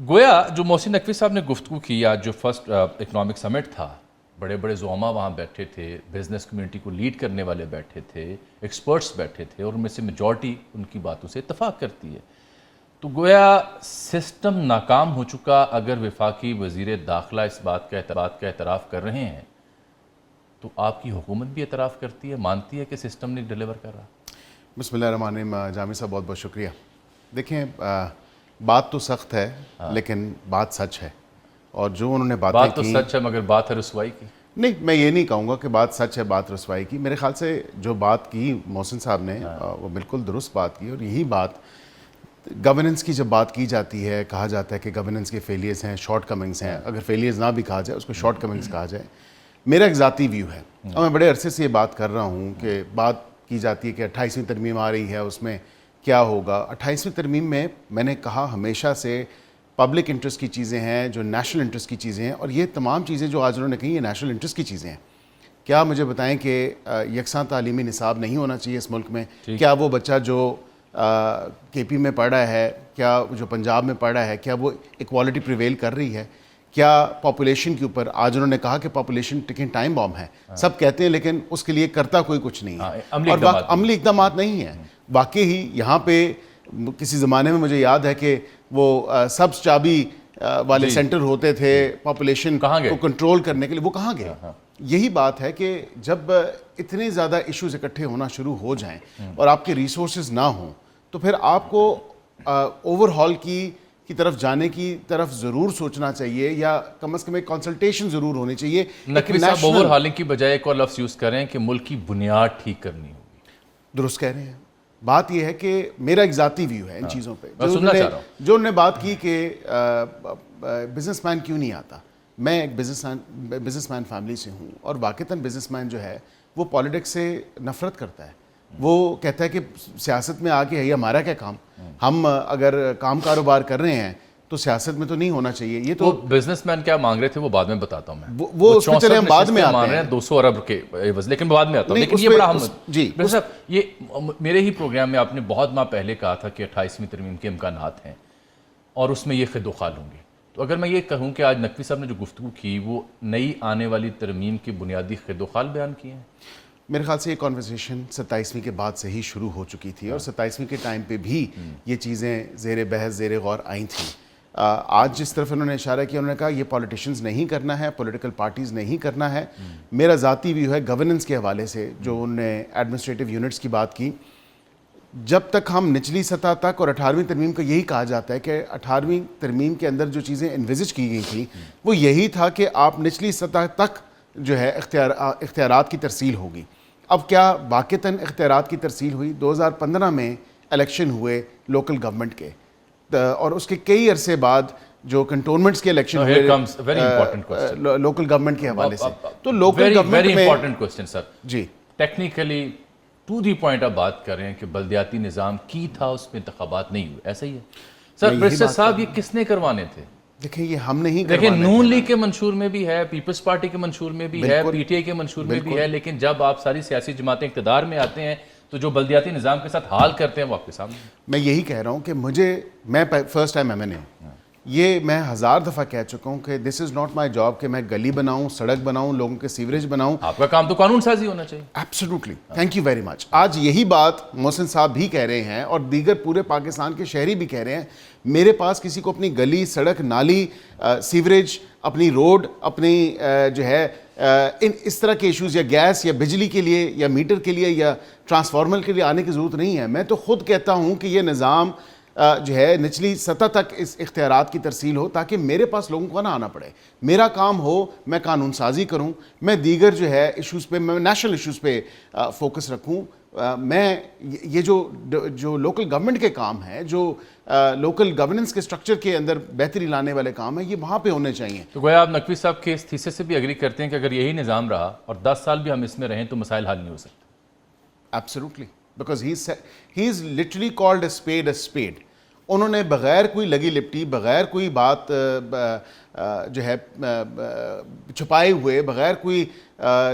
گویا جو محسن نقوی صاحب نے گفتگو کی آج جو فرسٹ اکنامک سمٹ تھا، بڑے بڑے زعما وہاں بیٹھے تھے، بزنس کمیونٹی کو لیڈ کرنے والے بیٹھے تھے، ایکسپرٹس بیٹھے تھے، اور ان میں سے میجورٹی ان کی باتوں سے اتفاق کرتی ہے. تو گویا سسٹم ناکام ہو چکا. اگر وفاقی وزیر داخلہ اس بات کا اعتراف کر رہے ہیں تو آپ کی حکومت بھی اعتراف کرتی ہے، مانتی ہے کہ سسٹم نہیں ڈیلیور کر رہا؟ بسم اللہ الرحمن الرحیم. جامی صاحب بہت بہت شکریہ. دیکھیں بات تو سخت ہے لیکن بات سچ ہے، اور جو انہوں نے باتیں بات تو کی سچ ہے مگر بات ہے رسوائی کی. نہیں، میں یہ نہیں کہوں گا کہ بات سچ ہے بات رسوائی کی. میرے خیال سے جو بات کی محسن صاحب نے وہ بالکل درست بات کی، اور یہی بات گورننس کی جب بات کی جاتی ہے، کہا جاتا ہے کہ گورننس کے فیلیئرز ہیں، شارٹ کمنگز ہیں. اگر فیلیئرز نہ بھی کہا جائے اس کو شارٹ کمنگز کہا جائے. میرا ایک ذاتی ویو ہے، اور میں بڑے عرصے سے یہ بات کر رہا ہوں کہ بات کی جاتی ہے کہ 28ویں ترمیم آ رہی ہے، اس میں کیا ہوگا. 28ویں ترمیم میں نے کہا ہمیشہ سے پبلک انٹرسٹ کی چیزیں ہیں، جو نیشنل انٹرسٹ کی چیزیں ہیں، اور یہ تمام چیزیں جو آج انہوں نے کہیں یہ نیشنل انٹرسٹ کی چیزیں ہیں. کیا مجھے بتائیں کہ یکساں تعلیمی نصاب نہیں ہونا چاہیے اس ملک میں؟ کیا وہ بچہ جو کے پی میں پڑھ رہا ہے، کیا جو پنجاب میں پڑھ رہا ہے، کیا وہ ایکوالٹی پریویل کر رہی ہے؟ کیا پاپولیشن کے اوپر آج انہوں نے کہا کہ پاپولیشن ٹکن ٹائم بام ہے، سب کہتے ہیں لیکن اس کے لیے کرتا کوئی کچھ نہیں ہے، اور عملی اقدامات نہیں ہیں. واقعی یہاں پہ کسی زمانے میں مجھے یاد ہے کہ وہ سبز چابی والے سینٹر ہوتے تھے پاپولیشن کو کنٹرول کرنے کے لیے، وہ کہاں گئے؟ یہی بات ہے کہ جب اتنے زیادہ ایشوز اکٹھے ہونا شروع ہو جائیں اور آپ کے ریسورسز نہ ہوں تو پھر آپ کو اوور ہال کی طرف جانے کی طرف ضرور سوچنا چاہیے، یا کم از کم ایک کنسلٹیشن ضرور ہونی چاہیے. نقوی صاحب اوور ہالنگ کی بجائے ایک اور لفظ یوز کر رہے ہیں کہ ملک کی بنیاد ٹھیک کرنی ہوگی. درست کہہ رہے ہیں. بات یہ ہے کہ میرا ایک ذاتی ویو ہے ان چیزوں پہ. جو انہوں نے بات کی کہ بزنس مین کیوں نہیں آتا، میں ایک بزنس مین فیملی سے ہوں، اور واقعتاً بزنس مین جو ہے وہ پالیٹکس سے نفرت کرتا ہے. وہ کہتا ہے کہ سیاست میں آ کے ہے ہمارا کیا کام، ہم اگر کام کاروبار کر رہے ہیں تو سیاست میں تو نہیں ہونا چاہیے. یہ تو بزنس مین کیا مانگ رہے تھے وہ بعد میں بتاتا ہوں میں، وہ اس پہ چلے ہم بعد میں آتے ہیں. 200 ارب کے عوض، لیکن بعد میں آتا ہوں. لیکن یہ بڑا اہم جی صاحب، یہ میرے ہی پروگرام میں آپ نے بہت ماہ پہلے کہا تھا کہ 28ویں ترمیم کے امکانات ہیں اور اس میں یہ خد و خال ہوں گے. تو اگر میں یہ کہوں کہ آج نقوی صاحب نے جو گفتگو کی وہ نئی آنے والی ترمیم کے بنیادی خد و خال بیان کیے ہیں، میرے خیال سے یہ کانورسیشن 27ویں کے بعد سے ہی شروع ہو چکی تھی، اور 27ویں کے ٹائم پہ بھی یہ چیزیں زیر بحث زیر غور آئی تھیں. آج جس طرف انہوں نے اشارہ کیا، انہوں نے کہا یہ پولیٹیشنز نہیں کرنا ہے، پولیٹیکل پارٹیز نہیں کرنا ہے. میرا ذاتی ویو ہے گورننس کے حوالے سے، جو انہوں نے ایڈمنسٹریٹو یونٹس کی بات کی، جب تک ہم نچلی سطح تک، اور 18ویں ترمیم کا یہی کہا جاتا ہے کہ 18ویں ترمیم کے اندر جو چیزیں انویزج کی گئی تھیں وہ یہی تھا کہ آپ نچلی سطح تک جو ہے اختیارات کی ترسیل ہوگی. اب کیا واقعتاً اختیارات کی ترسیل ہوئی؟ 2015 میں الیکشن ہوئے لوکل گورنمنٹ کے، اور اس کے کئی عرصے بعد جو کنٹونمنٹس کے الیکشن ہوئے لوکل گورنمنٹ کے حوالے سے. تو لوکل گورنمنٹ میں امپورٹنٹ کوسچن سر جی ٹیکنیکلی ٹو دی پوائنٹ آپ بات کر رہے ہیں کہ بلدیاتی نظام کی تھا، اس میں انتخابات نہیں ہوئے، ایسا ہی ہے سر؟ برسٹر صاحب یہ کس نے کروانے تھے؟ دیکھیں یہ ہم نہیں دیکھیں نون لیگ کے منشور میں بھی ہے، پیپلز پارٹی کے منشور میں بھی ہے، پی ٹی آئی کے منشور میں بھی ہے، لیکن جب آپ ساری سیاسی جماعتیں اقتدار میں آتے ہیں تو جو بلدیاتی نظام کے ساتھ حال کرتے ہیں وہ آپ کے سامنے. میں یہی کہہ رہا ہوں کہ میں فرسٹ ٹائم ایم این اے ہوں. یہ میں 1000 دفعہ کہہ چکا ہوں کہ دس از ناٹ مائی جاب کہ میں گلی بناؤں، سڑک بناؤں، لوگوں کے سیوریج بناؤں. آپ کا کام تو قانون سازی ہونا چاہیے. Absolutely, thank you very much. آج یہی بات محسن صاحب بھی کہہ رہے ہیں اور دیگر پورے پاکستان کے شہری بھی کہہ رہے ہیں. میرے پاس کسی کو اپنی گلی، سڑک، نالی، سیوریج، اپنی روڈ، اپنی جو ہے اس طرح کے ایشوز، یا گیس یا بجلی کے لیے یا میٹر کے لیے یا ٹرانسفارمر کے لیے آنے کی ضرورت نہیں ہے. میں تو خود کہتا ہوں کہ یہ نظام جو ہے نچلی سطح تک اس اختیارات کی ترسیل ہو تاکہ میرے پاس لوگوں کو نہ آنا پڑے. میرا کام ہو میں قانون سازی کروں، میں دیگر جو ہے ایشوز پہ، میں نیشنل ایشوز پہ فوکس رکھوں. میں یہ جو لوکل گورنمنٹ کے کام ہیں، جو لوکل گورننس کے سٹرکچر کے اندر بہتری لانے والے کام ہیں، یہ وہاں پہ ہونے چاہیے. تو گویا آپ نقوی صاحب کے اس تھیسس سے بھی اگری کرتے ہیں کہ اگر یہی نظام رہا اور 10 سال بھی ہم اس میں رہیں تو مسائل حل نہیں ہو سکتے؟ Absolutely. Because he is literally called a spade. انہوں نے بغیر کوئی لگی لپٹی، بغیر کوئی بات جو ہے چھپائے ہوئے، بغیر کوئی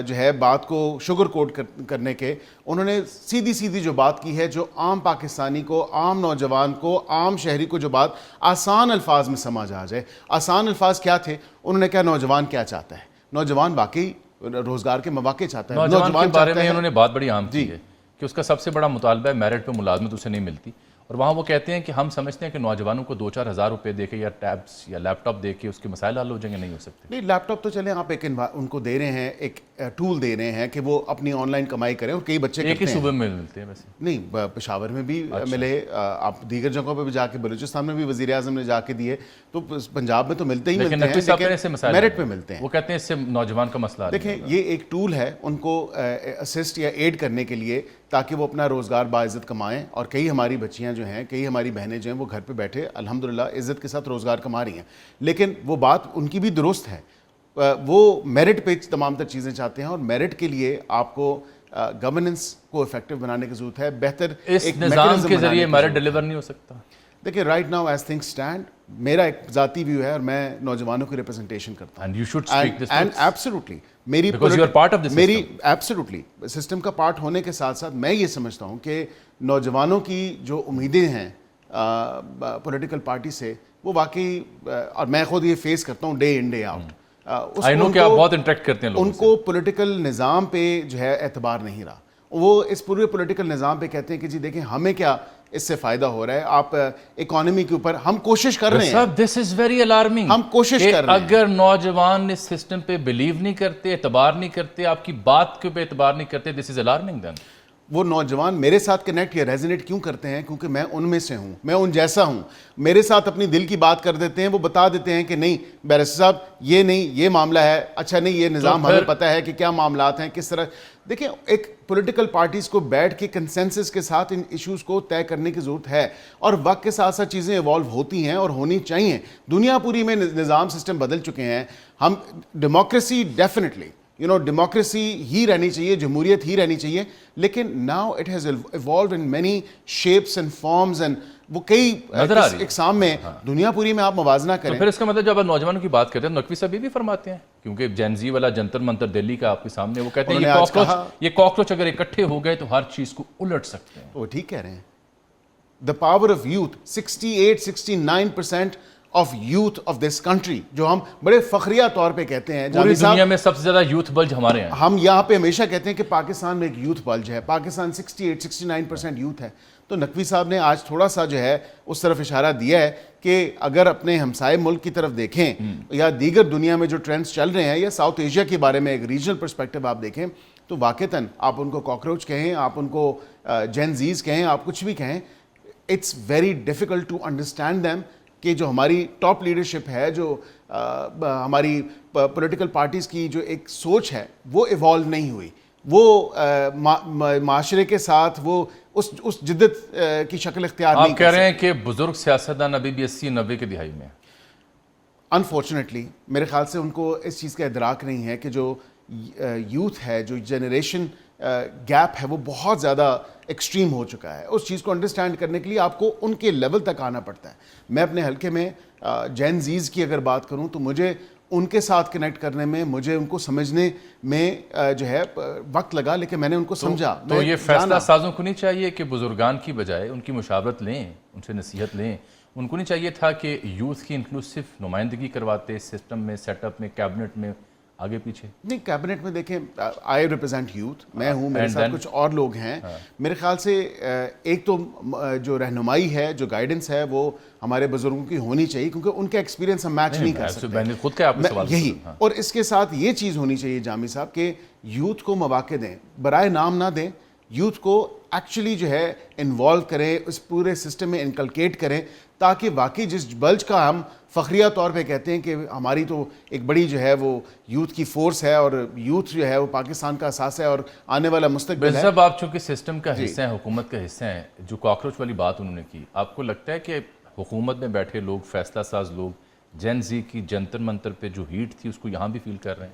جو ہے بات کو شوگر کوٹ کرنے کے، انہوں نے سیدھی سیدھی جو بات کی ہے، جو عام پاکستانی کو، عام نوجوان کو، عام شہری کو جو بات آسان الفاظ میں سمجھ آ جائے. آسان الفاظ کیا تھے؟ انہوں نے کہا نوجوان کیا چاہتا ہے. نوجوان واقعی روزگار کے مواقع چاہتا ہے. نوجوان کے بارے میں انہوں نے بات بڑی عام کی ہے کہ اس کا سب سے بڑا مطالبہ ہے میرٹ پہ ملازمت اسے نہیں ملتی، اور وہاں وہ کہتے ہیں کہ ہم سمجھتے ہیں کہ نوجوانوں کو 2-4 ہزار روپے دے کے یا ٹیبس یا لیپ ٹاپ دے کے اس کے مسائل حل ہو جائیں گے. نہیں ہو سکتے. نہیں، لیپ ٹاپ تو چلیں آپ ایک ان کو دے رہے ہیں، ایک ٹول دے رہے ہیں کہ وہ اپنی آن لائن کمائی کریں، اور کئی بچے ایک ہی صوبے میں ملتے ہیں ویسے. نہیں، پشاور میں بھی ملے، آپ دیگر جگہوں پہ بھی جا کے، بلوچستان میں بھی وزیر اعظم نے جا کے دیے، تو پنجاب میں تو ملتے ہی ملتے ہیں، لیکن میرٹ پہ ملتے ہیں. وہ کہتے ہیں اس سے نوجوان کا مسئلہ. دیکھیں، یہ ایک ٹول ہے ان کو اسسٹ یا ایڈ کرنے کے لیے، تاکہ وہ اپنا روزگار باعزت کمائیں. اور کئی ہماری بچیاں جو ہیں، کئی ہماری بہنیں جو ہیں، وہ گھر پہ بیٹھے الحمدللہ عزت کے ساتھ روزگار کما رہی ہیں. لیکن وہ بات ان کی بھی درست ہے، وہ میرٹ پہ تمام تر چیزیں چاہتے ہیں، اور میرٹ کے لیے آپ کو گورننس کو افیکٹو بنانے کی ضرورت ہے. بہتر اس نظام کے ذریعے میرٹ ڈیلیور نہیں ہو سکتا. دیکھیں، right now as things stand, میرا ایک ذاتی ویو ہے، اور میں نوجوانوں کی ریپرزنٹیشن کرتا ہوں. And you should speak this and absolutely میری ایبسلیوٹلی سسٹم کا پارٹ ہونے کے ساتھ ساتھ میں یہ سمجھتا ہوں کہ نوجوانوں کی جو امیدیں ہیں پولیٹیکل پارٹی سے، وہ واقعی، اور میں خود یہ فیس کرتا ہوں ڈے ان ڈے آؤٹ، آئی نو کہ آپ بہت انٹریکٹ کرتے ہیں لوگوں سے. ان کو پولیٹیکل نظام پہ جو ہے اعتبار نہیں رہا. وہ اس پورے پولیٹیکل نظام پہ کہتے ہیں کہ جی دیکھیں ہمیں کیا اس سے فائدہ ہو رہا ہے، آپ اکانومی کے اوپر ہم کوشش کر رہے ہیں. دس از ویری الارمنگ. ہم کوشش کر رہے ہیں. اگر نوجوان اس سسٹم پہ بلیو نہیں کرتے، اعتبار نہیں کرتے، آپ کی بات کے پہ اعتبار نہیں کرتے، دس از الارمنگ دین. وہ نوجوان میرے ساتھ کنیکٹ یا ریزونیٹ کیوں کرتے ہیں؟ کیونکہ میں ان میں سے ہوں، میں ان جیسا ہوں. میرے ساتھ اپنی دل کی بات کر دیتے ہیں، وہ بتا دیتے ہیں کہ نہیں بیرسٹر صاحب یہ نہیں، یہ معاملہ ہے، اچھا نہیں یہ نظام ہمیں پتہ ہے کہ کیا معاملات ہیں، کس طرح. دیکھیں، ایک پولیٹیکل پارٹیز کو بیٹھ کے کنسنسس کے ساتھ ان ایشوز کو طے کرنے کی ضرورت ہے، اور وقت کے ساتھ ساتھ چیزیں ایوالو ہوتی ہیں اور ہونی چاہیے. دنیا پوری میں نظام سسٹم بدل چکے ہیں. ہم ڈیموکریسی ڈیفینیٹلی ڈیموکریسی ہی رہنی چاہیے، جمہوریت ہی رہنی چاہیے، لیکن now it has evolved in many shapes and forms, and وہ کئی اقسام میں دنیا پوری میں آپ موازنہ کریں. پھر اس کا مطلب جب آپ نوجوانوں کی بات کرتے ہیں، نقوی صاحب یہ بھی فرماتے ہیں، کیونکہ جین زی والا جنتر منتر دلی کا آپ کے سامنے، وہ کہتے ہیں یہ کاکروچ اگر اکٹھے ہو گئے تو ہر چیز کو الٹ سکتے ہیں. وہ ٹھیک کہہ رہے ہیں. The power of youth, 68-69% of youth of this country, جو ہم بڑے فخریہ طور پہ کہتے ہیں، پوری دنیا میں سب سے زیادہ یوتھ بلج ہمارے ہیں. ہم یہاں پہ ہمیشہ کہتے ہیں کہ پاکستان میں ایک یوتھ بلج ہے. پاکستان 68-69% یوتھ ہے. تو نقوی صاحب نے آج تھوڑا سا جو ہے اس طرف اشارہ دیا ہے کہ اگر اپنے ہمسائے ملک کی طرف دیکھیں، یا دیگر دنیا میں جو ٹرینڈز چل رہے ہیں، یا ساؤتھ ایشیا کے بارے میں ایک ریجنل پرسپیکٹو آپ دیکھیں، تو واقعتاً آپ ان کو کاکروچ کہیں، آپ ان کو جین زیز کہیں، آپ کچھ بھی کہیں، it's very difficult to understand them کہ جو ہماری ٹاپ لیڈرشپ ہے، جو ہماری پولیٹیکل پارٹیز کی جو ایک سوچ ہے، وہ ایوالو نہیں ہوئی. وہ معاشرے کے ساتھ وہ اس جدت کی شکل اختیار نہیں. آپ کہہ رہے ہیں کہ بزرگ سیاستدان ابھی بھی 80-90 کی دہائی میں. انفارچونیٹلی میرے خیال سے ان کو اس چیز کا ادراک نہیں ہے کہ جو یوتھ ہے، جو جنریشن گیپ ہے، وہ بہت زیادہ ایکسٹریم ہو چکا ہے. اس چیز کو انڈرسٹینڈ کرنے کے لیے آپ کو ان کے لیول تک آنا پڑتا ہے. میں اپنے حلقے میں جین زیز کی اگر بات کروں تو مجھے ان کے ساتھ کنیکٹ کرنے میں، مجھے ان کو سمجھنے میں جو ہے وقت لگا، لیکن میں نے ان کو سمجھا. تو یہ فیصلہ سازوں کو نہیں چاہیے کہ بزرگان کی بجائے ان کی مشاورت لیں، ان سے نصیحت لیں؟ ان کو نہیں چاہیے تھا کہ یوتھ کی انکلوسیو نمائندگی کرواتے سسٹم میں، سیٹ اپ میں، کیبنٹ میں، آگے پیچھے؟ نہیں، کیبنٹ میں دیکھیں، آئی ریپرزینٹ یوتھ، میں ہوں، میرے ساتھ کچھ اور لوگ ہیں. میرے خیال سے ایک تو جو رہنمائی ہے، جو گائیڈنس ہے، وہ ہمارے بزرگوں کی ہونی چاہیے، کیونکہ ان کا ایکسپیرینس ہم میچ نہیں کر سکتے. خود کا آپ سوال یہی. اور اس کے ساتھ یہ چیز ہونی چاہیے جامی صاحب کہ یوتھ کو مواقع دیں، برائے نام نہ دیں. یوتھ کو ایکچولی جو ہے انوالو کریں، اس پورے سسٹم میں انکلکیٹ کریں، تاکہ واقعی جس بلج کا ہم فخریہ طور پہ کہتے ہیں کہ ہماری تو ایک بڑی جو ہے وہ یوتھ کی فورس ہے، اور یوتھ جو ہے وہ پاکستان کا اساس ہے اور آنے والا مستقبل ہے. صاحب آپ چونکہ سسٹم کا حصہ ہیں، حکومت کا حصہ ہیں، جو کاکروچ والی بات انہوں نے کی، آپ کو لگتا ہے کہ حکومت میں بیٹھے لوگ، فیصلہ ساز لوگ، جین زی کی جنتر منتر پہ جو ہیٹ تھی اس کو یہاں بھی فیل کر رہے ہیں؟